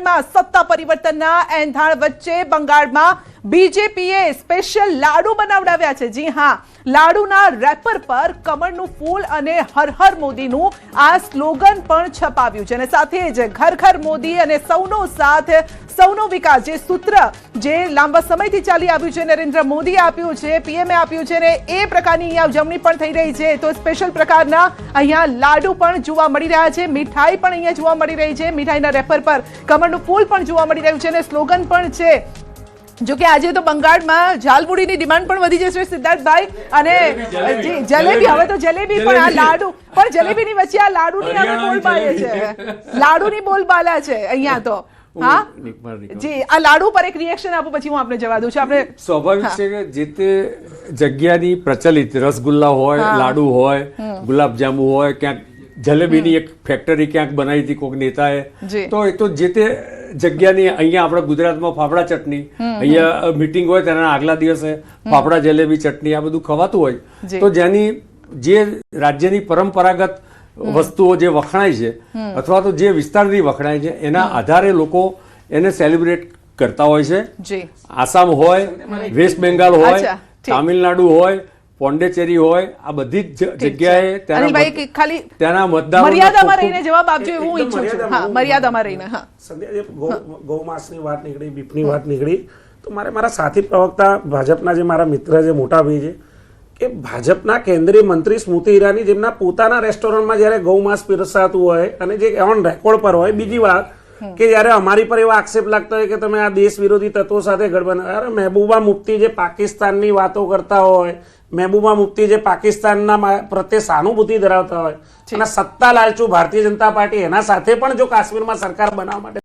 બંગાળમાં સત્તા પરિવર્તનના એંધાણ વચ્ચે બંગાળમાં બીજેપીએ સ્પેશિયલ લાડુ બનાવડાવ્યા છે। જી હા, લાડુના રેપર પર કમળનું ફૂલ અને હર હર મોદીનું આ સ્લોગન પણ છપાવ્યું છે અને સાથે જ ઘર ઘર મોદી અને સૌનો સાથ સૌનો વિકાસ જે સૂત્ર જે લાંબા સમયથી ચાલી આવ્યું છે, નરેન્દ્ર મોદીએ આપ્યું છે, પીએમએ આપ્યું છે ને એ પ્રકારની અહીંયા ઉજવણી પણ થઈ રહી છે। તો સ્પેશિયલ પ્રકારના અહીંયા લાડુ પણ જોવા મળી રહ્યા છે, મીઠાઈ પણ અહીંયા જોવા મળી રહી છે, મીઠાઈના રેપર પર કમળનું ફૂલ પણ જોવા મળી રહ્યું છે અને સ્લોગન પણ છે। જો કે આજે તો બંગાળમાં ઝાલમુડીની ડિમાન્ડ પણ વધી જશે સિદ્ધાર્થભાઈ, અને જલેબી, હવે તો જલેબી પણ આ લાડુ પણ જલેબીની વચ્ચે આ લાડુની હવે બોલબાલા છે, લાડુની બોલબાલા છે અહીંયા તો। હા જી, આ લાડુ પર એક રિએક્શન આપો પછી હું આપને જવા દઉં છું। આપણે સ્વાભાવિક છે કે જે તે જગ્યાની પ્રચલિત રસગુલ્લા હોય, લાડુ હોય, ગુલાબજાંબુ હોય, ક્યાંક જલેબીની એક ફેક્ટરી ક્યાંક બનાવી હતી કોઈક નેતાએ, તો એ તો જે તે જગ્યાની અહીંયા આપણે ગુજરાતમાં ફાફડા ચટણી, અહીંયા મીટિંગ હોય તેના આગલા દિવસે ફાફડા જલેબી ચટણી આ બધું ખવાતું હોય, તો જેની જે રાજ્યની પરંપરાગત વસ્તુઓ જે વખણાય છે અથવા તો જે વિસ્તારની વખણાય છે એના આધારે લોકો એને સેલિબ્રેટ કરતા હોય છે। આસામ હોય, વેસ્ટ બેંગાલ હોય, તામિલનાડુ હોય, પોંડેચેરી હોય, આ બધી જ જગ્યાએ ત્યાંના મતદારો મર્યાદામાં રહીને જવાબ આપજો એવું હું ઈચ્છું છું। હા, મર્યાદામાં રહીને। હા સંધ્યા, ગૌમાંસની વાત નીકળી, બીફની વાત નીકળી, તો મારા સાથી પ્રવક્તા ભાજપના જે મારા મિત્ર છે, મોટા ભાઈ છે, કે ભાજપના કેન્દ્રીય મંત્રી સ્મૃતિ ઈરાની જેમના પોતાના રેસ્ટોરન્ટમાં જ્યારે ગૌમાંસ પીરસાતું હોય અને જે ઓન રેકોર્ડ પર હોય, બીજી વાત કે જ્યારે અમારી પર એવો આક્ષેપ લાગતો હોય કે તમે આ દેશ વિરોધી તત્વો સાથે ગઠબંધન, અરે મહેબૂબા મુફ્તી જે પાકિસ્તાનની વાતો કરતા હોય, મહેબૂબા મુફ્તી જે પાકિસ્તાનના પ્રત્યે સહાનુભૂતિ ધરાવતા હોય અને સત્તા લાલચુ ભારતીય જનતા પાર્ટી એના સાથે પણ જો કાશ્મીરમાં સરકાર બનાવવા માટે